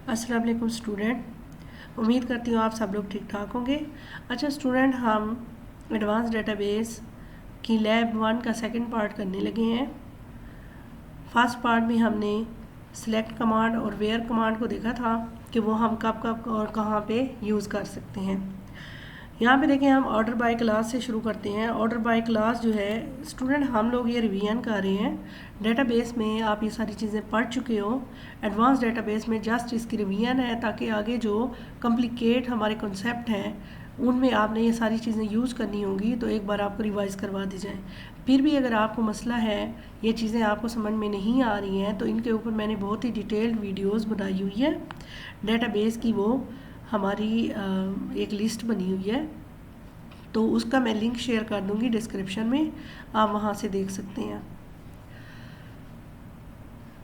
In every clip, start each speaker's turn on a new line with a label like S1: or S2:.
S1: अस्सलाम वालेकुम स्टूडेंट, उम्मीद करती हूँ आप सब लोग ठीक ठाक होंगे। अच्छा स्टूडेंट, हम एडवांस डेटाबेस की लैब 1 का सेकंड पार्ट करने लगे हैं। फर्स्ट पार्ट में हमने सिलेक्ट कमांड और वेयर कमांड को देखा था कि वो हम कब कब और कहाँ पे यूज़ कर सकते हैं। यहाँ पे देखें, हम ऑर्डर बाय क्लास से शुरू करते हैं। ऑर्डर बाय क्लास जो है स्टूडेंट, हम लोग ये रिवीजन कर रहे हैं। डेटाबेस में आप ये सारी चीज़ें पढ़ चुके हो। एडवांस डेटाबेस में जस्ट इसकी रिवीजन है ताकि आगे जो कॉम्प्लिकेट हमारे कॉन्सेप्ट हैं उनमें आपने ये सारी चीज़ें यूज़ करनी होंगी, तो एक बार आपको रिवाइज करवा दी जाए। फिर भी अगर आपको मसला है, ये चीज़ें आपको समझ में नहीं आ रही हैं, तो इनके ऊपर मैंने बहुत ही डिटेल्ड वीडियोस बनाई हुई है। डेटाबेस की वो हमारी एक लिस्ट बनी हुई है, तो उसका मैं लिंक शेयर कर दूंगी डिस्क्रिप्शन में, आप वहाँ से देख सकते हैं।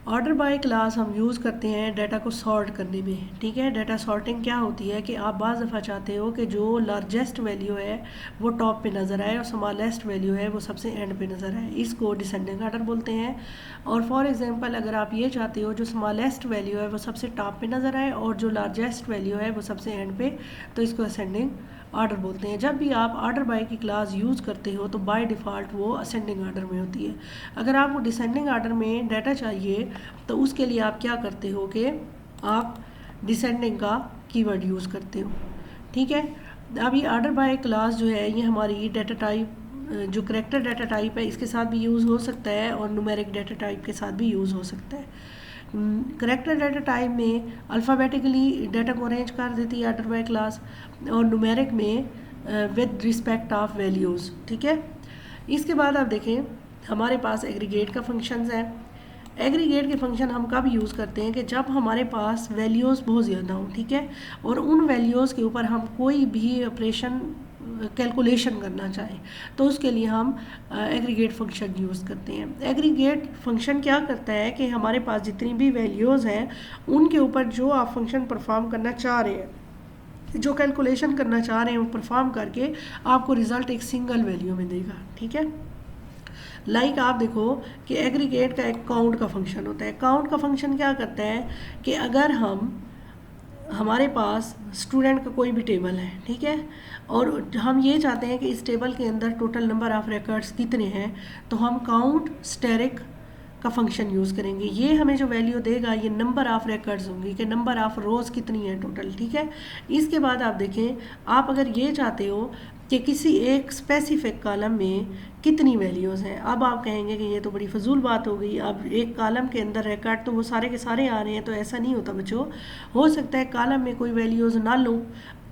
S1: ऑर्डर बाय क्लास हम यूज़ करते हैं डाटा को सॉर्ट करने में। ठीक है, डाटा सॉर्टिंग क्या होती है कि आप बाज़ दफ़ा चाहते हो कि जो लार्जेस्ट वैल्यू है वो टॉप पे नज़र आए और स्मॉलेस्ट वैल्यू है वो सबसे एंड पे नज़र आए। इसको डिसेंडिंग ऑर्डर बोलते हैं। और फॉर एग्जांपल, अगर आप ये चाहते हो जो स्मॉलेस्ट वैल्यू है वो सबसे टॉप पे नज़र आए और जो लार्जेस्ट वैल्यू है वो सबसे एंड पे, तो इसको असेंडिंग ऑर्डर बोलते हैं। जब भी आप ऑर्डर बाय की क्लास यूज़ करते हो तो बाय डिफ़ॉल्ट वो असेंडिंग ऑर्डर में होती है। अगर आपको डिसेंडिंग ऑर्डर में डाटा चाहिए तो उसके लिए आप क्या करते हो कि आप डिसेंडिंग का कीवर्ड यूज़ करते हो। ठीक है, अब ये ऑर्डर बाय क्लास जो है ये हमारी डाटा टाइप, जो करेक्टर डाटा टाइप है, इसके साथ भी यूज़ हो सकता है और न्यूमेरिक डाटा टाइप के साथ भी यूज़ हो सकता है। करेक्टर डाटा टाइप में अल्फ़ाबेटिकली डाटा को अरेंज कर देती है ऑर्डर बाय क्लास, और न्यूमेरिक में विद रिस्पेक्ट ऑफ वैल्यूज़। ठीक है, इसके बाद आप देखें हमारे पास एग्रीगेट का फंक्शंस है। एग्रीगेट के फंक्शन हम कब यूज़ करते हैं कि जब हमारे पास वैल्यूज़ बहुत ज़्यादा हो। ठीक है, और उन वैल्यूज़ के ऊपर हम कोई भी ऑपरेशन कैलकुलेशन करना चाहें तो उसके लिए हम एग्रीगेट फंक्शन यूज़ करते हैं। एग्रीगेट फंक्शन क्या करता है कि हमारे पास जितनी भी वैल्यूज़ हैं उनके ऊपर जो आप फंक्शन परफॉर्म करना चाह रहे हैं, जो कैलकुलेशन करना चाह रहे हैं, वो परफॉर्म करके आपको रिज़ल्ट एक सिंगल वैल्यू में देगा। ठीक है, लाइक आप देखो कि एग्रीगेट का एक काउंट का फंक्शन होता है। काउंट का फंक्शन क्या करता है कि अगर हमारे पास स्टूडेंट का कोई भी टेबल है, ठीक है, और हम ये चाहते हैं कि इस टेबल के अंदर टोटल नंबर ऑफ़ रिकॉर्ड्स कितने हैं, तो हम काउंट स्टेरिक का फंक्शन यूज़ करेंगे। ये हमें जो वैल्यू देगा ये नंबर ऑफ़ रिकॉर्ड्स होंगी कि नंबर ऑफ़ रोज़ कितनी है टोटल। ठीक है, इसके बाद आप देखें, आप अगर ये चाहते हो कि किसी एक स्पेसिफिक कॉलम में कितनी वैल्यूज़ हैं, अब आप कहेंगे कि ये तो बड़ी फजूल बात हो गई। अब एक कॉलम के अंदर रिकॉर्ड तो वो सारे के सारे आ रहे हैं, तो ऐसा नहीं होता बच्चों। हो सकता है कॉलम में कोई वैल्यूज़ ना लो,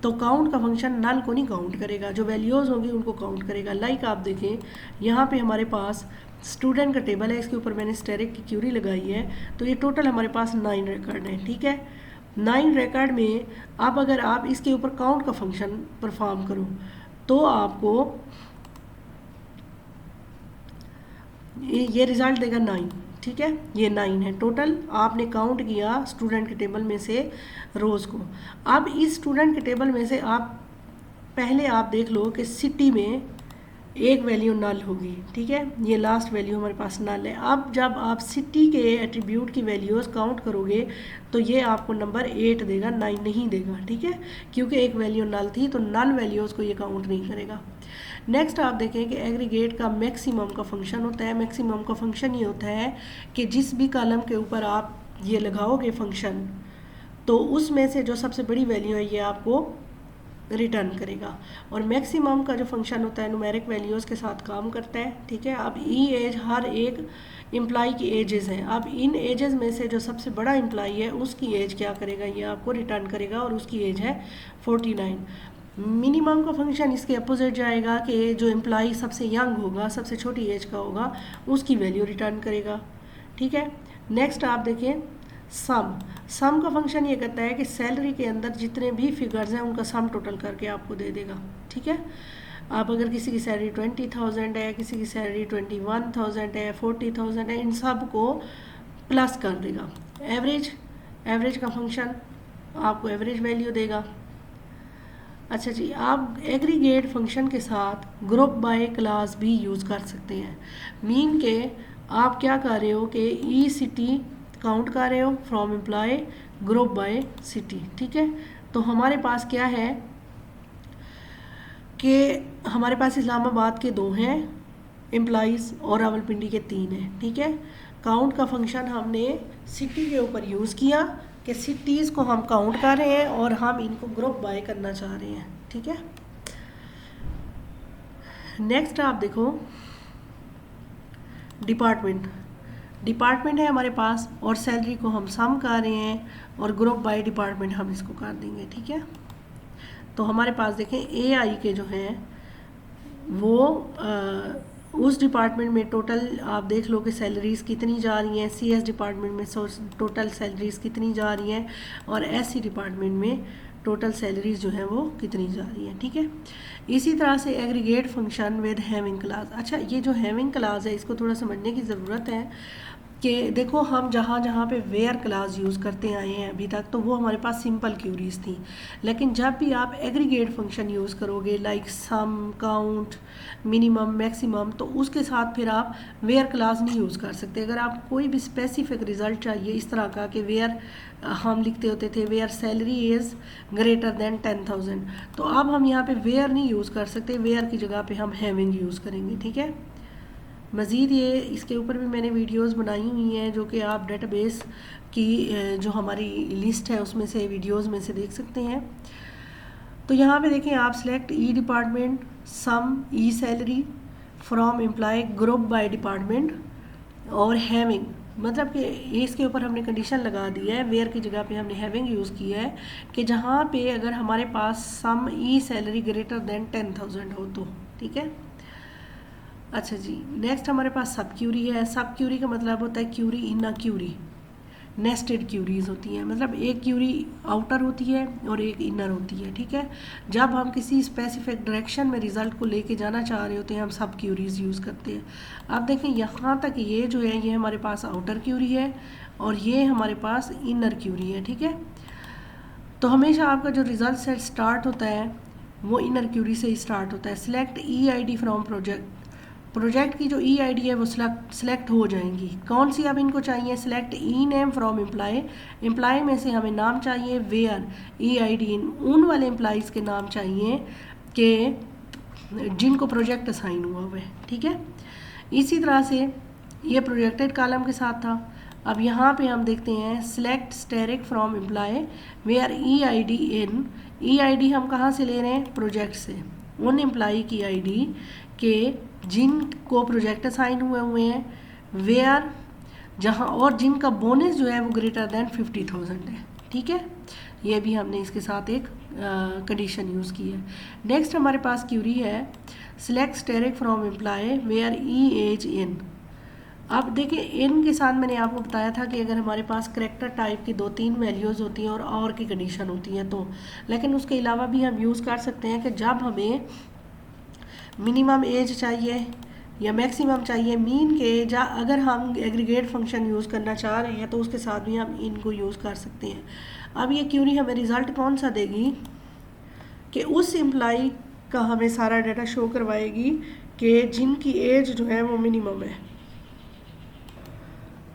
S1: तो काउंट का फंक्शन नल को नहीं काउंट करेगा, जो वैल्यूज़ होंगी उनको काउंट करेगा। लाइक आप देखें यहाँ पे हमारे पास स्टूडेंट का टेबल है, इसके ऊपर मैंने स्टेरिक की क्यूरी लगाई है, तो ये टोटल हमारे पास 9 रिकॉर्ड हैं। ठीक है, 9 रिकॉर्ड में अब अगर आप इसके ऊपर काउंट का फंक्शन परफॉर्म करो तो आपको ये रिज़ल्ट देगा 9। ठीक है, ये 9 है टोटल, आपने काउंट किया स्टूडेंट के टेबल में से रोज़ को। अब इस स्टूडेंट के टेबल में से आप पहले आप देख लो कि सिटी में एक वैल्यू नल होगी। ठीक है, ये लास्ट वैल्यू हमारे पास नल है। अब जब आप सिटी के एट्रीब्यूट की वैल्यूज़ काउंट करोगे तो ये आपको नंबर 8 देगा, 9 नहीं देगा। ठीक है, क्योंकि एक वैल्यू नल थी, तो नल वैल्यूज़ को ये काउंट नहीं करेगा। नेक्स्ट आप देखें कि एग्रीगेट का मैक्सिमम का फंक्शन होता है। मैक्सिमम का फंक्शन ये होता है कि जिस भी कॉलम के ऊपर आप ये लगाओगे फंक्शन, तो उसमें से जो सबसे बड़ी वैल्यू है ये आपको रिटर्न करेगा। और मैक्सिमम का जो फंक्शन होता है न्यूमेरिक वैल्यूज़ के साथ काम करता है। ठीक है, अब ई एज, हर एक एम्प्लॉय की एजेस हैं। अब इन एजेस में से जो सबसे बड़ा एम्प्लॉय है उसकी एज क्या करेगा, ये आपको रिटर्न करेगा, और उसकी एज है 49। मिनिमम का फंक्शन इसके अपोजिट जाएगा कि जो एम्प्लॉय सबसे यंग होगा, सबसे छोटी एज का होगा, उसकी वैल्यू रिटर्न करेगा। ठीक है, नेक्स्ट आप देखें सम का फंक्शन ये कहता है कि सैलरी के अंदर जितने भी फिगर्स हैं उनका सम टोटल करके आपको दे देगा। ठीक है, आप अगर किसी की सैलरी 20,000 है, किसी की सैलरी 21,000 है, 40,000 है, इन सब को प्लस कर देगा। एवरेज का फंक्शन आपको एवरेज वैल्यू देगा। अच्छा जी, आप एग्रीगेट फंक्शन के साथ ग्रुप बाय क्लास भी यूज़ कर सकते हैं। मीन के आप क्या कर रहे हो कि ई सिटी काउंट कर रहे हो from employ group bye city, ठीक है। तो हमारे पास क्या है कि हमारे पास इस्लामाबाद के 2 हैं एम्प्लॉइज़ और रावलपिंडी के 3 हैं, ठीक है। काउंट का फंक्शन हमने सिटी के ऊपर यूज़ किया कि सिटीज़ को हम काउंट कर रहे हैं और हम इनको ग्रुप बाय करना चाह रहे हैं, ठीक है। नेक्स्ट आप देखो डिपार्टमेंट है हमारे पास और सैलरी को हम सम कर रहे हैं और ग्रुप बाय डिपार्टमेंट हम इसको कर देंगे, ठीक है। तो हमारे पास देखें AI के जो हैं वो उस डिपार्टमेंट में टोटल आप देख लो कि सैलरीज़ कितनी जा रही हैं, CS डिपार्टमेंट में टोटल सैलरीज़ कितनी जा रही हैं और SC डिपार्टमेंट में टोटल सैलरीज जो है वो कितनी जा रही है, ठीक है। इसी तरह से aggregate function with having class. अच्छा, ये जो हैविंग क्लास है इसको थोड़ा समझने की ज़रूरत है कि देखो हम जहाँ जहाँ पे वेयर क्लास यूज़ करते आए हैं अभी तक तो वो हमारे पास सिंपल क्यूरीज थी, लेकिन जब भी आप एग्रीगेट फंक्शन यूज़ करोगे like sum, count, minimum, maximum, तो उसके साथ फिर आप वेयर क्लास नहीं यूज़ कर सकते। अगर आप कोई भी स्पेसिफिक रिजल्ट चाहिए इस तरह का कि वेयर हम लिखते होते थे where salary is greater than 10,000, तो अब हम यहाँ पे वेयर नहीं यूज़ कर सकते, वेयर की जगह पे हम हैविंग यूज़ करेंगे, ठीक है। मज़ीद ये इसके ऊपर भी मैंने वीडियोस बनाई हुई हैं जो कि आप डेटाबेस की जो हमारी लिस्ट है उसमें से वीडियोस में से देख सकते हैं। तो यहाँ पे देखें आप select E department, sum, E salary, from employ group by department और हैविंग, मतलब कि इसके ऊपर हमने कंडीशन लगा दी है, वेयर की जगह पे हमने हैविंग यूज़ किया है कि जहाँ पे अगर हमारे पास सम ई सैलरी ग्रेटर देन 10,000 हो तो, ठीक है। अच्छा जी, नेक्स्ट हमारे पास सब क्यूरी है। सब क्यूरी का मतलब होता है क्यूरी इन अ क्यूरी, नेस्टेड क्यूरीज होती हैं, मतलब एक क्यूरी आउटर होती है और एक इनर होती है, ठीक है। जब हम किसी स्पेसिफिक डायरेक्शन में रिजल्ट को लेके जाना चाह रहे होते हैं हम सब क्यूरीज यूज़ करते हैं। अब देखें यहाँ तक ये जो है ये हमारे पास आउटर क्यूरी है और ये हमारे पास इनर क्यूरी है, ठीक है। तो हमेशा आपका जो रिजल्ट सेट स्टार्ट होता है वो इनर क्यूरी से ही स्टार्ट होता है। सिलेक्ट EID फ्रॉम प्रोजेक्ट की जो EID है वो सिलेक्ट हो जाएंगी। कौन सी अब इनको चाहिए? Select E name from employ में से हमें नाम चाहिए वेयर EID उन वाले एम्प्लॉइज़ के नाम चाहिए कि जिनको प्रोजेक्ट असाइन हुआ हुआ है, ठीक है। इसी तरह से ये प्रोजेक्टेड कॉलम के साथ था। अब यहाँ पे हम देखते हैं select asterisk from employ where EID हम कहाँ से ले रहे हैं? प्रोजेक्ट से। उन एम्प्लॉय की ID के जिनको प्रोजेक्ट असाइन हुए हैं, वेयर जहाँ और जिनका बोनस जो है वो ग्रेटर देन 50,000 है, ठीक है। ये भी हमने इसके साथ एक कंडीशन यूज़ की है। नेक्स्ट हमारे पास क्यूरी है select asterisk from employ where age in. अब देखिए इन के साथ मैंने आपको बताया था कि अगर हमारे पास करेक्टर टाइप की 2-3 वैल्यूज़ होती हैं और की कंडीशन होती हैं तो, लेकिन उसके अलावा भी हम यूज़ कर सकते हैं कि जब हमें मिनिमम एज चाहिए या मैक्सिमम चाहिए मीन के एज, अगर हम एग्रीगेट फंक्शन यूज़ करना चाह रहे हैं तो उसके साथ भी हम इनको यूज़ कर सकते हैं। अब ये क्यूरी हमें रिज़ल्ट कौन सा देगी कि उस एम्प्लॉय का हमें सारा डाटा शो करवाएगी कि जिनकी एज जो है वो मिनिमम है।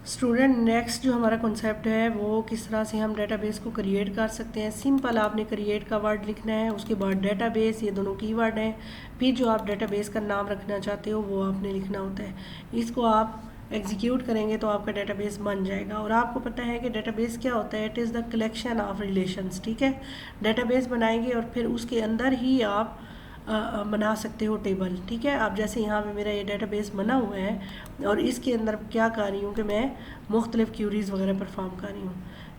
S1: स्टूडेंट नेक्स्ट जो हमारा कॉन्सेप्ट है वो किस तरह से हम डेटाबेस को क्रिएट कर सकते हैं। सिंपल आपने क्रिएट का वर्ड लिखना है, उसके बाद डेटाबेस, ये दोनों कीवर्ड हैं, फिर जो आप डेटाबेस का नाम रखना चाहते हो वो आपने लिखना होता है। इसको आप एग्जीक्यूट करेंगे तो आपका डेटाबेस बन जाएगा। और आपको पता है कि डेटाबेस क्या होता है? It is the collection of relations, ठीक है। डेटाबेस बनाएंगे और फिर उसके अंदर ही आप बना सकते हो टेबल, ठीक है। अब जैसे यहाँ पे मेरा ये डेटाबेस बना हुआ है और इसके अंदर क्या कर रही हूँ कि मैं मुख्तलिफ क्यूरीज़ वगैरह परफॉर्म कर रही हूँ।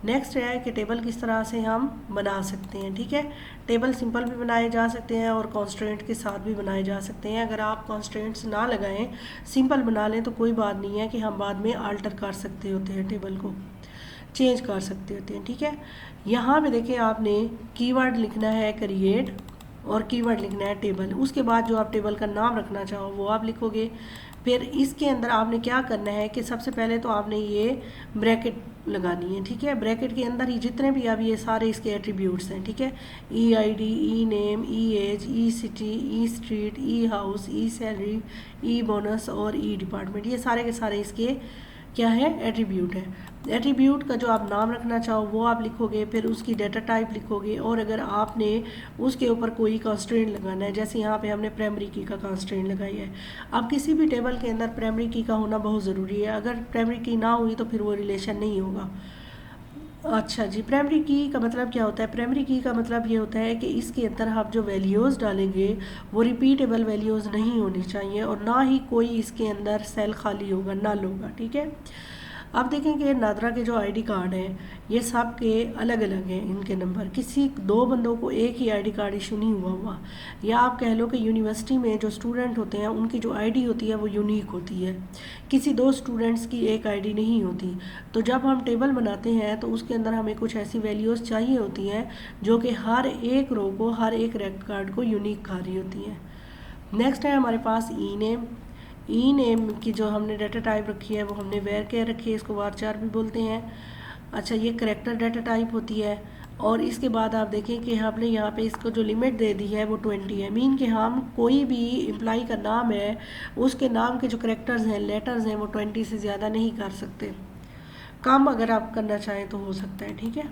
S1: नेक्स्ट है कि टेबल किस तरह से हम बना सकते हैं, ठीक है। टेबल सिंपल भी बनाए जा सकते हैं और कॉन्स्ट्रेंट के साथ भी बनाए जा सकते हैं। अगर आप कॉन्स्ट्रेंट्स ना लगाएं, सिंपल बना लें तो कोई बात नहीं है कि हम बाद में आल्टर कर सकते होते हैं, टेबल को चेंज कर सकते होते हैं, ठीक है। यहाँ पे देखिए आपने कीवर्ड लिखना है क्रिएट और कीवर्ड लिखना है टेबल। उसके बाद जो आप टेबल का नाम रखना चाहो वो आप लिखोगे। फिर इसके अंदर आपने क्या करना है कि सबसे पहले तो आपने ये ब्रैकेट लगानी है, ठीक है। ब्रैकेट के अंदर ही जितने भी अब ये सारे इसके एट्रीब्यूट्स हैं, ठीक है। EID, ई नेम, ई एज, ई सिटी, ई स्ट्रीट, ई हाउस, ई सैलरी, ई बोनस और ई डिपार्टमेंट, ये सारे के सारे इसके क्या है, एट्रीब्यूट है। एट्रीब्यूट का जो आप नाम रखना चाहो वो आप लिखोगे, फिर उसकी डाटा टाइप लिखोगे, और अगर आपने उसके ऊपर कोई कंस्ट्रेंट लगाना है, जैसे यहाँ पे हमने प्राइमरी की का कंस्ट्रेंट लगाई है। अब किसी भी टेबल के अंदर प्राइमरी की का होना बहुत ज़रूरी है, अगर प्राइमरी की ना हुई तो फिर वो रिलेशन नहीं होगा। अच्छा जी, प्राइमरी की का मतलब क्या होता है? प्राइमरी की का मतलब ये होता है कि इसके अंदर आप जो वैल्यूज़ डालेंगे वो रिपीटेबल वैल्यूज़ नहीं होनी चाहिए, और ना ही कोई इसके अंदर सेल खाली होगा, नल होगा, ठीक है। अब देखें कि नादरा के जो आईडी कार्ड हैं ये सब के अलग अलग हैं इनके नंबर, किसी दो बंदों को एक ही आईडी कार्ड इशू नहीं हुआ, या आप कह लो कि यूनिवर्सिटी में जो स्टूडेंट होते हैं उनकी जो आईडी होती है वो यूनिक होती है, किसी दो स्टूडेंट्स की एक आईडी नहीं होती। तो जब हम टेबल बनाते हैं तो उसके अंदर हमें कुछ ऐसी वैल्यूज़ चाहिए होती हैं जो कि हर एक रो को, हर एक रिकॉर्ड को यूनिक खा रही होती हैं। नेक्स्ट है हमारे पास ई नेम। ई नेम की जो हमने डाटा टाइप रखी है वो हमने वेर केयर रखी है, इसको वारचार भी बोलते हैं। अच्छा, ये करेक्टर डाटा टाइप होती है। और इसके बाद आप देखें कि हमने यहाँ पे इसको जो लिमिट दे दी है वो 20 है। मीन कि हम कोई भी एम्प्लॉय का नाम है उसके नाम के जो करेक्टर्स हैं, लेटर्स हैं, वो 20 से ज़्यादा नहीं कर सकते। कम अगर आप करना चाहें तो हो सकता है, ठीक है।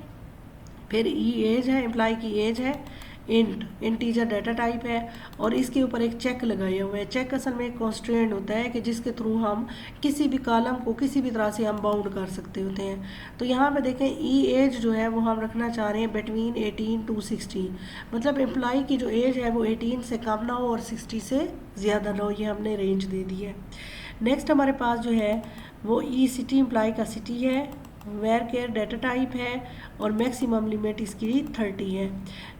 S1: फिर ई एज है, एम्प्लॉय की एज है, इंटीजर डाटा टाइप है, और इसके ऊपर एक चेक लगाया हुआ है। चेक असल में एक कॉन्स्ट्रेंट होता है कि जिसके थ्रू हम किसी भी कॉलम को किसी भी तरह से हम बाउंड कर सकते होते हैं। तो यहाँ पे देखें ई एज जो है वो हम रखना चाह रहे हैं बिटवीन 18 to 60, मतलब एम्प्लॉय की जो एज है वो 18 से कम ना हो और 60 से ज़्यादा ना हो, ये हमने रेंज दे दी है। नेक्स्ट हमारे पास जो है वो ई सिटी, एम्प्लॉय का सिटी है, वेयर केयर डाटा टाइप है, और मैक्सिमम लिमिट इसकी 30 है।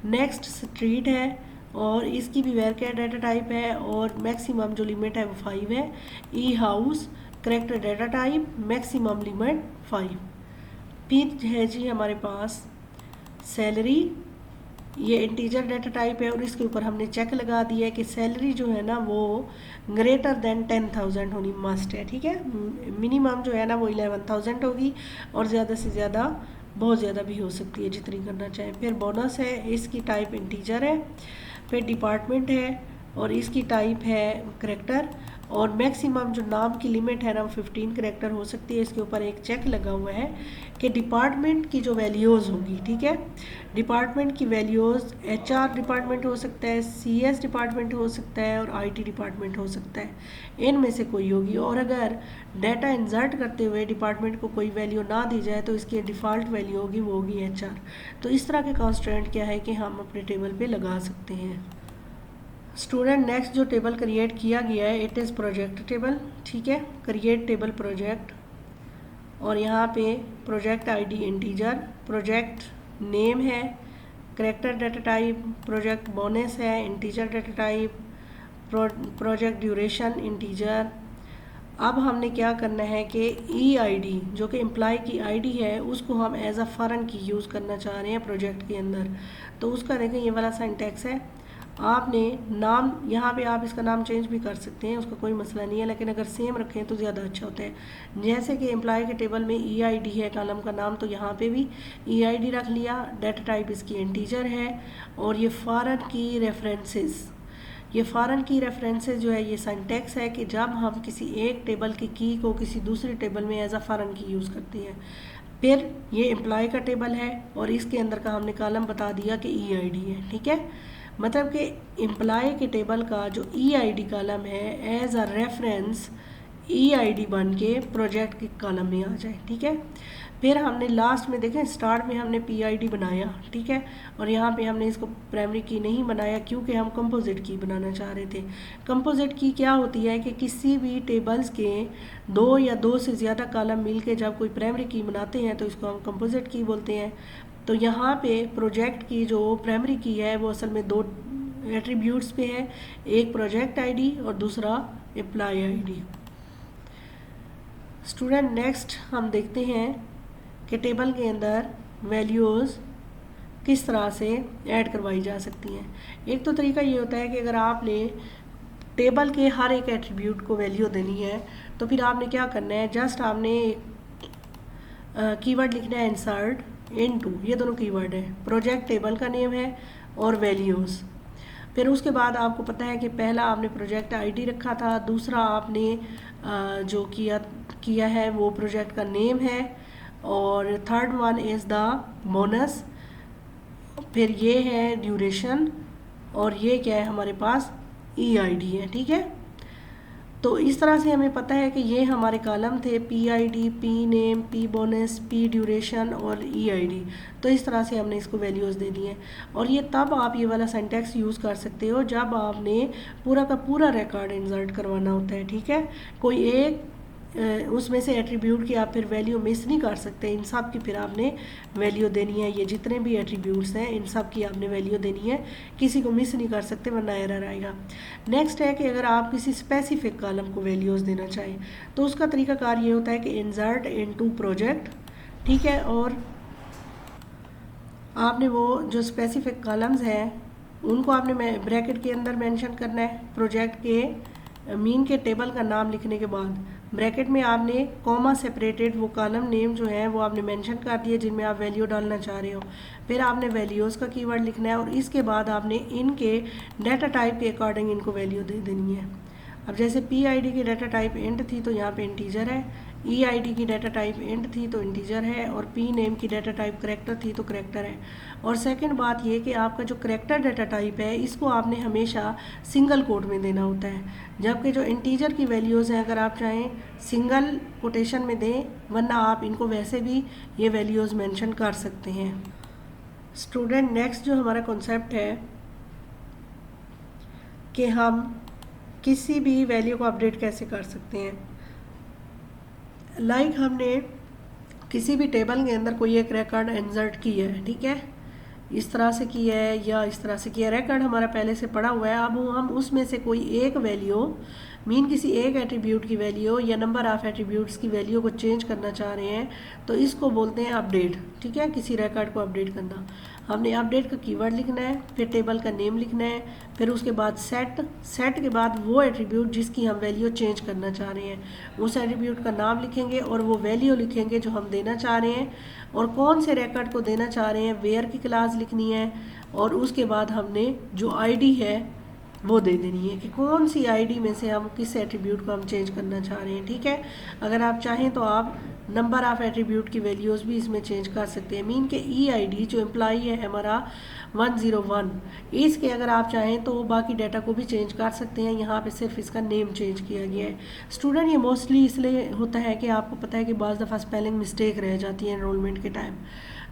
S1: नेक्स्ट स्ट्रीट है, और इसकी भी वेयर केयर डाटा टाइप है, और मैक्सिमम जो लिमिट है वो 5 है। E house, character data type, maximum limit 5। फिर है जी हमारे पास सैलरी, ये इंटीजर डाटा टाइप है, और इसके ऊपर हमने चेक लगा दिया है कि सैलरी जो है ना वो ग्रेटर देन 10,000 होनी मस्ट है, ठीक है। मिनिमम जो है ना वो 11,000 होगी, और ज़्यादा से ज़्यादा बहुत ज़्यादा भी हो सकती है जितनी करना चाहें। फिर बोनस है, इसकी टाइप इंटीजर है। फिर डिपार्टमेंट है, और इसकी टाइप है करेक्टर, और मैक्सिमम जो नाम की लिमिट है ना वो 15 करेक्टर हो सकती है। इसके ऊपर एक चेक लगा हुआ है कि डिपार्टमेंट की जो वैल्यूज़ होगी, ठीक है, डिपार्टमेंट की वैल्यूज़ HR डिपार्टमेंट हो सकता है, CS डिपार्टमेंट हो सकता है, और IT डिपार्टमेंट हो सकता है, इनमें से कोई होगी। और अगर डाटा इंसर्ट करते हुए डिपार्टमेंट को कोई वैल्यू ना दी जाए तो इसकी डिफ़ॉल्ट वैल्यू होगी, वो होगी HR। तो इस तरह के कॉन्स्टेंट क्या है कि हम अपने टेबल पे लगा सकते हैं। स्टूडेंट, नेक्स्ट जो टेबल क्रिएट किया गया है इट इज़ प्रोजेक्ट टेबल, ठीक है। क्रिएट टेबल प्रोजेक्ट, और यहाँ पे project ID integer, project name है, character data type, project bonus है, integer data type, project duration integer. अब हमने क्या करना है कि EID जो कि एम्प्लॉय की आईडी है उसको हम एज अ फॉरेन की यूज़ करना चाह रहे हैं प्रोजेक्ट के अंदर। तो उसका देखें ये वाला सिंटैक्स है, आपने नाम यहाँ पे आप इसका नाम चेंज भी कर सकते हैं, उसका कोई मसला नहीं है, लेकिन अगर सेम रखें तो ज़्यादा अच्छा होता है। जैसे कि एम्प्लॉय के टेबल में EID है कॉलम का नाम, तो यहाँ पे भी EID रख लिया, डाटा टाइप इसकी इंटीजर है, और ये फॉरेन की रेफरेंसेस, ये फॉरेन की रेफरेंसेस जो है ये सिंटैक्स है कि जब हम किसी एक टेबल की को किसी दूसरे टेबल में एज अ फॉरेन की यूज़ करते हैं। फिर ये एम्प्लॉय का टेबल है, और इसके अंदर का हमने कॉलम बता दिया कि EID है, ठीक है। मतलब कि एम्प्लॉय के टेबल का जो EID कॉलम है एज अ रेफरेंस EID बन के प्रोजेक्ट के कॉलम में आ जाए, ठीक है। फिर हमने लास्ट में देखें स्टार्ट में हमने PID बनाया, ठीक है, और यहाँ पे हमने इसको प्राइमरी की नहीं बनाया क्योंकि हम कंपोजिट की बनाना चाह रहे थे। कंपोजिट की क्या होती है कि किसी भी टेबल्स के दो या दो से ज़्यादा कॉलम मिल के जब कोई प्राइमरी की बनाते हैं तो इसको हम कंपोजिट की बोलते हैं। तो यहाँ पे प्रोजेक्ट की जो प्राइमरी की है वो असल में दो एट्रीब्यूट्स पे है, एक प्रोजेक्ट ID और दूसरा एम्प्लॉय ID। स्टूडेंट, नेक्स्ट हम देखते हैं कि टेबल के अंदर वैल्यूज़ किस तरह से ऐड करवाई जा सकती हैं। एक तो तरीका ये होता है कि अगर आपने टेबल के हर एक एट्रीब्यूट को वैल्यू देनी है तो फिर आपने क्या करना है, जस्ट आपने कीवर्ड लिखना है इंसर्ट इनटू, ये दोनों कीवर्ड है, प्रोजेक्ट टेबल का नेम है और वैल्यूज़। फिर उसके बाद आपको पता है कि पहला आपने प्रोजेक्ट ID रखा था, दूसरा आपने जो किया है वो प्रोजेक्ट का नेम है, और third one is the bonus, फिर ये है ड्यूरेशन, और ये क्या है हमारे पास EID है। ठीक है, तो इस तरह से हमें पता है कि ये हमारे कॉलम थे PID, P name, P bonus, P duration और EID। तो इस तरह से हमने इसको वैल्यूज़ दे दी हैं, और ये तब आप ये वाला सिंटैक्स यूज़ कर सकते हो जब आपने पूरा का पूरा रिकॉर्ड इंसर्ट करवाना होता है। ठीक है, कोई एक उसमें से एट्रीब्यूट की आप फिर वैल्यू मिस नहीं कर सकते, इन सब की फिर आपने वैल्यू देनी है। ये जितने भी एट्रीब्यूट्स हैं इन सब की आपने वैल्यू देनी है, किसी को मिस नहीं कर सकते वरना एरर आएगा। नेक्स्ट है कि अगर आप किसी स्पेसिफिक कॉलम को वैल्यूज़ देना चाहें तो उसका तरीकाकार ये होता है कि इंसर्ट इनटू प्रोजेक्ट। ठीक है, और आपने वो जो स्पेसिफिक कॉलम्स हैं उनको आपने ब्रैकेट के अंदर मेंशन करना है। प्रोजेक्ट के मीन के टेबल का नाम लिखने के बाद ब्रैकेट में आपने कॉमा सेपरेटेड वो कॉलम नेम जो है वो आपने मेंशन कर दिए जिनमें आप वैल्यू डालना चाह रहे हो। फिर आपने वैल्यूज़ का कीवर्ड लिखना है, और इसके बाद आपने इनके डाटा टाइप के अकॉर्डिंग इनको वैल्यू दे देनी है। अब जैसे PID की डाटा टाइप इंट थी तो यहाँ पे इंटीजर है, EID की डाटा टाइप इंट थी तो इंटीजर है, और P नेम की डाटा टाइप करेक्टर थी तो करेक्टर है। और सेकंड बात ये कि आपका जो करेक्टर डाटा टाइप है इसको आपने हमेशा सिंगल कोट में देना होता है, जबकि जो इंटीजर की वैल्यूज़ हैं अगर आप चाहें सिंगल कोटेशन में दें, वरना आप इनको वैसे भी ये वैल्यूज़ मेंशन कर सकते हैं। स्टूडेंट, नेक्स्ट जो हमारा कॉन्सेप्ट है कि हम किसी भी वैल्यू को अपडेट कैसे कर सकते हैं। लाइक हमने किसी भी टेबल के अंदर कोई एक रिकॉर्ड इंसर्ट किया है, ठीक है, इस तरह से किया है या इस तरह से किया है, रिकॉर्ड हमारा पहले से पड़ा हुआ है। अब हम उसमें से कोई एक वैल्यू मीन किसी एक एट्रीब्यूट की वैल्यू या नंबर ऑफ एट्रीब्यूट्स की वैल्यू को चेंज करना चाह रहे हैं तो इसको बोलते हैं अपडेट। ठीक है, किसी रिकॉर्ड को अपडेट करना। हमने अपडेट का कीवर्ड लिखना है, फिर टेबल का नेम लिखना है, फिर उसके बाद सेट के बाद वो एट्रीब्यूट जिसकी हम वैल्यू चेंज करना चाह रहे हैं उस एट्रीब्यूट का नाम लिखेंगे और वो वैल्यू लिखेंगे जो हम देना चाह रहे हैं और कौन से रिकॉर्ड को देना चाह रहे हैं, वेयर की क्लास लिखनी है, और उसके बाद हमने जो आईडी है वो दे देनी है कि कौन सी आईडी में से हम किस एट्रीब्यूट को हम चेंज करना चाह रहे हैं। ठीक है, अगर आप चाहें तो आप नंबर ऑफ एट्रीब्यूट की वैल्यूज़ भी इसमें चेंज कर सकते हैं। मीन के EID जो एम्प्लॉई है हमारा 101, इसके अगर आप चाहें तो बाकी डाटा को भी चेंज कर सकते हैं। यहाँ पे सिर्फ इसका नेम चेंज किया गया है। स्टूडेंट, ये मोस्टली इसलिए होता है कि आपको पता है कि बाज़ दफ़ा स्पेलिंग मिस्टेक रह जाती है एनरोलमेंट के टाइम,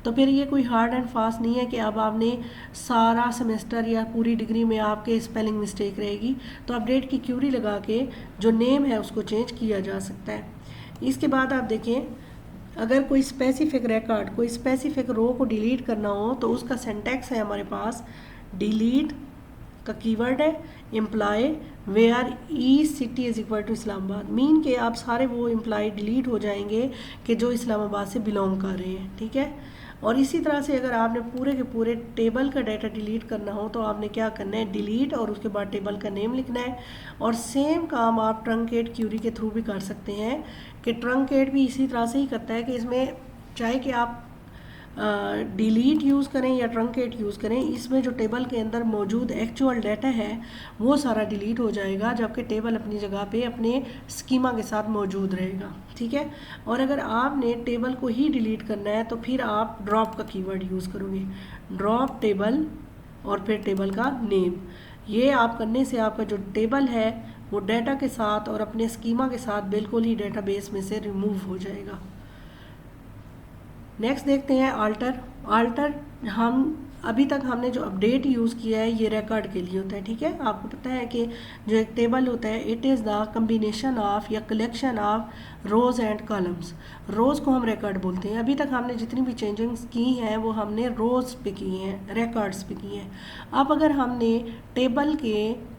S1: तो फिर ये कोई हार्ड एंड फास्ट नहीं है कि अब आपने सारा सेमेस्टर या पूरी डिग्री में आपके स्पेलिंग मिस्टेक रहेगी, तो अपडेट की क्यूरी लगा के जो नेम है उसको चेंज किया जा सकता है। इसके बाद आप देखें, अगर कोई स्पेसिफिक रिकॉर्ड, कोई स्पेसिफिक रो को डिलीट करना हो तो उसका सिंटैक्स है हमारे पास, डिलीट का कीवर्ड है employ where E city is equal to Islamabad. Mean के आप सारे वो एम्प्लॉय डिलीट हो जाएंगे कि जो इस्लामाबाद से बिलोंग कर रहे हैं। ठीक है, और इसी तरह से अगर आपने पूरे के पूरे टेबल का डाटा डिलीट करना हो तो आपने क्या करना है, डिलीट और उसके बाद टेबल का नेम लिखना है। और सेम काम आप ट्रंकेट क्यूरी के थ्रू भी कर सकते हैं कि ट्रंकेट भी इसी तरह से ही करता है कि इसमें चाहे कि आप डिलीट यूज़ करें या ट्रंकेट यूज़ करें, इसमें जो टेबल के अंदर मौजूद एक्चुअल डाटा है वो सारा डिलीट हो जाएगा, जबकि टेबल अपनी जगह पे अपने स्कीमा के साथ मौजूद रहेगा। ठीक है, और अगर आपने टेबल को ही डिलीट करना है तो फिर आप ड्रॉप का कीवर्ड यूज़ करोगे, ड्रॉप टेबल और फिर टेबल का नेम। ये आप करने से आपका जो टेबल है वो डाटा के साथ और अपने स्कीमा के साथ बिल्कुल ही डेटाबेस में से रिमूव हो जाएगा। नेक्स्ट देखते हैं आल्टर। आल्टर हम अभी तक हमने जो अपडेट यूज़ किया है ये रिकॉर्ड के लिए होता है। ठीक है, आपको पता है कि जो एक टेबल होता है it is the combination of या collection of rows and columns. Rows को हम रिकॉर्ड बोलते हैं। अभी तक हमने जितनी भी चेंजिंग्स की हैं वो हमने रोज़ पे की हैं, रिकॉर्ड्स पे की हैं। अब अगर हमने टेबल के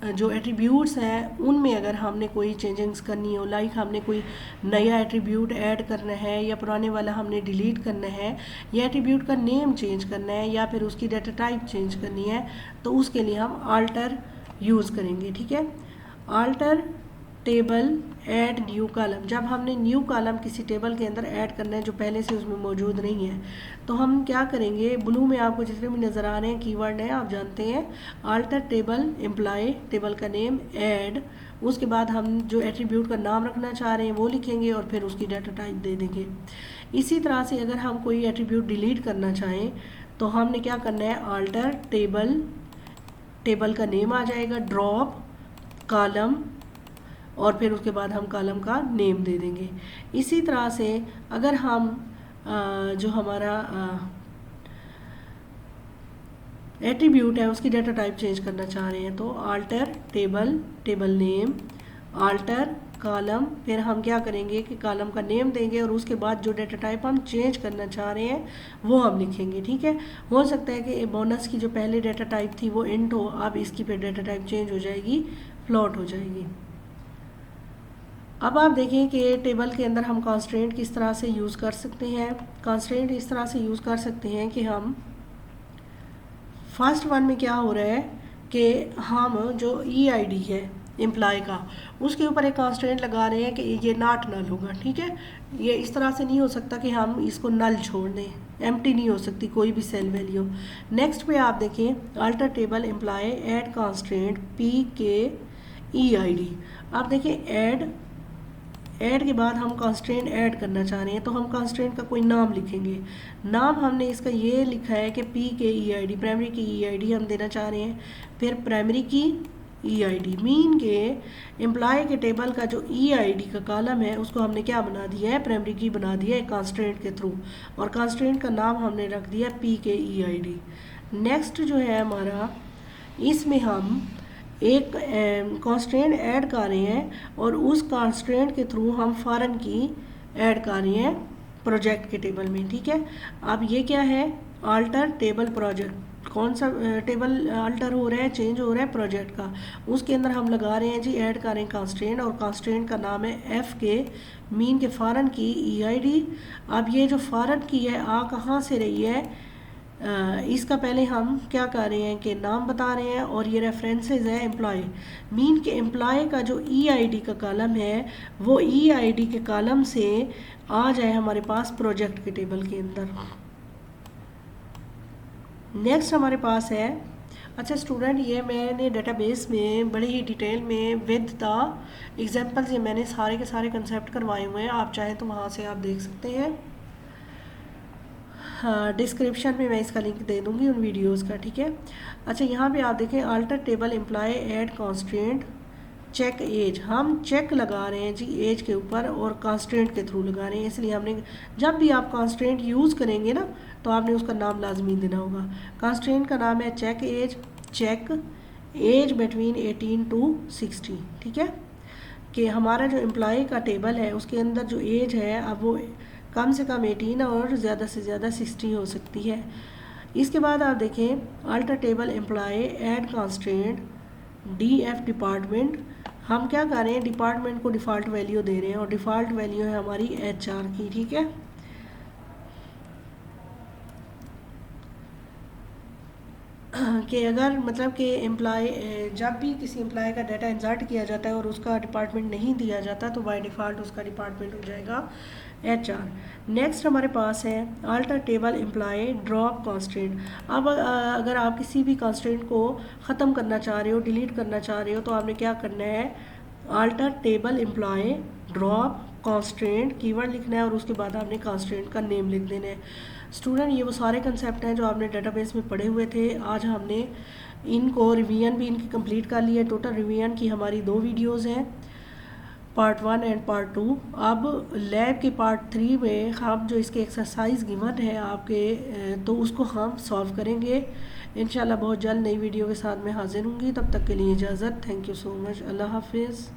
S1: जो एट्रीब्यूट्स हैं उनमें अगर हमने कोई चेंजिंग्स करनी हो, लाइक हमने कोई नया एट्रीब्यूट ऐड करना है या पुराने वाला हमने डिलीट करना है या एट्रीब्यूट का नेम चेंज करना है या फिर उसकी डाटा टाइप चेंज करनी है, तो उसके लिए हम आल्टर यूज़ करेंगे। ठीक है, alter table add new column, जब हमने न्यू कॉलम किसी टेबल के अंदर ऐड करना है जो पहले से उसमें मौजूद नहीं है, तो हम क्या करेंगे, ब्लू में आपको जितने भी नज़र आ रहे हैं कीवर्ड है आप जानते हैं, अल्टर टेबल एम्प्लॉय, टेबल का नेम, ऐड, उसके बाद हम जो एट्रीब्यूट का नाम रखना चाह रहे हैं वो लिखेंगे और फिर उसकी डाटा टाइप दे देंगे। इसी तरह से अगर हम कोई एट्रीब्यूट डिलीट करना चाहें तो हमने क्या करना है, अल्टर टेबल, टेबल का नेम आ जाएगा, ड्रॉप कॉलम, और फिर उसके बाद हम कॉलम का नेम दे देंगे। इसी तरह से अगर हम जो हमारा एट्रीब्यूट है उसकी डाटा टाइप चेंज करना चाह रहे हैं तो alter table, table name, alter column, फिर हम क्या करेंगे कि कॉलम का नेम देंगे और उसके बाद जो डाटा टाइप हम चेंज करना चाह रहे हैं वो हम लिखेंगे। ठीक है, हो सकता है कि बोनस की जो पहले डाटा टाइप थी वो इंट हो, अब इसकी फिर डाटा टाइप चेंज हो जाएगी, फ्लोट हो जाएगी। अब आप देखें कि टेबल के अंदर हम कंस्ट्रेंट किस तरह से यूज़ कर सकते हैं। कंस्ट्रेंट इस तरह से यूज़ कर सकते हैं कि हम फर्स्ट वन में क्या हो रहा है कि हम जो EID है एम्प्लॉय का, उसके ऊपर एक कंस्ट्रेंट लगा रहे हैं कि ये नॉट नल होगा। ठीक है, ये इस तरह से नहीं हो सकता कि हम इसको नल छोड़ दें, एम्प्टी नहीं हो सकती कोई भी सेल वैल्यू। नेक्स्ट पे आप देखें alter table employ add constraint PKEID, आप देखें ऐड के बाद हम कंस्ट्रेंट ऐड करना चाह रहे हैं तो हम कंस्ट्रेंट का कोई नाम लिखेंगे। नाम हमने इसका ये लिखा है कि PKEID, प्राइमरी की EID हम देना चाह रहे हैं, फिर प्राइमरी की EID, मीन के एम्प्लॉय के टेबल का जो EID का कॉलम है उसको हमने क्या बना दिया है, प्राइमरी की बना दिया है कंस्ट्रेंट के थ्रू, और कंस्ट्रेंट का नाम हमने रख दिया PKEID। नेक्स्ट जो है हमारा, इसमें हम एक कंस्ट्रेंट ऐड कर रहे हैं और उस कंस्ट्रेंट के थ्रू हम फॉरेन की ऐड कर रहे हैं प्रोजेक्ट के टेबल में। ठीक है, अब ये क्या है, अल्टर टेबल प्रोजेक्ट, कौन सा टेबल अल्टर हो रहा है, चेंज हो रहा है, प्रोजेक्ट का, उसके अंदर हम लगा रहे हैं जी ऐड कर रहे हैं कंस्ट्रेंट, और कंस्ट्रेंट का नाम है FK, मीन के फॉरेन की EID। अब ये जो फॉरेन की है आ कहाँ से रही है, इसका पहले हम क्या कर रहे हैं कि नाम बता रहे हैं, और ये रेफरेंसेस है एम्प्लॉय, मीन के एम्प्लॉय का जो EID का कॉलम है वो EID के कॉलम से आ जाए हमारे पास प्रोजेक्ट के टेबल के अंदर। नेक्स्ट हमारे पास है, अच्छा स्टूडेंट, ये मैंने डेटाबेस में बड़े ही डिटेल में विद द एग्जांपल्स ये मैंने सारे के सारे कंसेप्ट करवाए हुए हैं, आप चाहें तो वहाँ से आप देख सकते हैं। हाँ, डिस्क्रिप्शन में मैं इसका लिंक दे दूँगी उन वीडियोस का। ठीक है, अच्छा यहाँ पे आप देखें alter table employ add constraint check age, हम चेक लगा रहे हैं जी एज के ऊपर और कंस्ट्रेंट के थ्रू लगा रहे हैं, इसलिए हमने जब भी आप कंस्ट्रेंट यूज़ करेंगे ना तो आपने उसका नाम लाजमी देना होगा। कंस्ट्रेंट का नाम है चेक एज बिटवीन 18 to 60। ठीक है, कि हमारा जो एम्प्लॉय का टेबल है उसके अंदर जो एज है अब वो कम से कम 18 और ज़्यादा से ज़्यादा 60 हो सकती है। इसके बाद आप देखें alter table employ add constraint DF department, हम क्या कर रहे हैं, डिपार्टमेंट को डिफ़ॉल्ट वैल्यू दे रहे हैं और डिफ़ॉल्ट वैल्यू है हमारी HR की। ठीक है, कि अगर मतलब कि एम्प्लॉय जब भी किसी एम्प्लॉय का डाटा इंसर्ट किया जाता है और उसका डिपार्टमेंट नहीं दिया जाता तो बाय डिफ़ॉल्ट उसका डिपार्टमेंट हो जाएगा HR। नेक्स्ट हमारे पास है alter table employ drop constraint. अब अगर आप किसी भी कंस्ट्रेंट को ख़त्म करना चाह रहे हो, डिलीट करना चाह रहे हो, तो आपने क्या करना है, alter table employ drop constraint keyword लिखना है और उसके बाद आपने कंस्ट्रेंट का नेम लिख देना है। स्टूडेंट, ये वो सारे कंसेप्ट हैं जो आपने डेटाबेस में पढ़े हुए थे, आज हमने इनको रिवीजन भी इनकी कंप्लीट कर लिया। टोटल रिवीजन की हमारी 2 वीडियोज़ हैं, पार्ट 1 एंड पार्ट 2। अब लैब के पार्ट 3 में हम जो इसके एक्सरसाइज गिवन है आपके तो उसको हम सॉल्व करेंगे इंशाल्लाह। बहुत जल्द नई वीडियो के साथ मैं हाजिर होंगी, तब तक के लिए इजाज़त। थैंक यू सो मच, अल्लाह हाफिज़।